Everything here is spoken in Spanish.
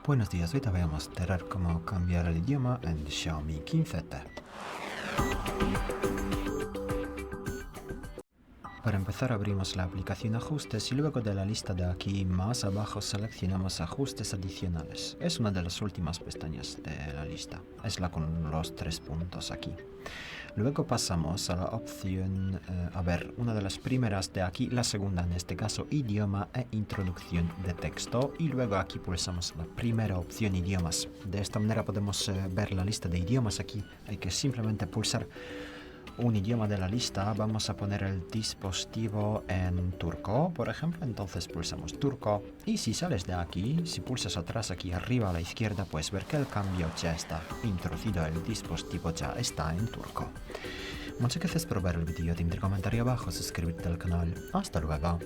Buenos días, hoy te voy a mostrar cómo cambiar el idioma en Xiaomi 15T. Para empezar abrimos la aplicación Ajustes y luego de la lista de aquí más abajo seleccionamos Ajustes adicionales. Es una de las últimas pestañas de la lista, es la con los 3 puntos aquí. Luego pasamos a la opción, una de las primeras de aquí, la segunda en este caso, idioma e introducción de texto. Y luego aquí pulsamos la primera opción, idiomas. De esta manera podemos ver la lista de idiomas aquí. Hay que simplemente pulsar un idioma de la lista. Vamos a poner el dispositivo en turco, por ejemplo. Entonces pulsamos turco. Y si sales de aquí, si pulsas atrás aquí arriba a la izquierda, puedes ver que el cambio ya está introducido. El dispositivo ya está en turco. Muchas gracias por ver el vídeo. Te invito a comentar abajo, suscribirte al canal. Hasta luego.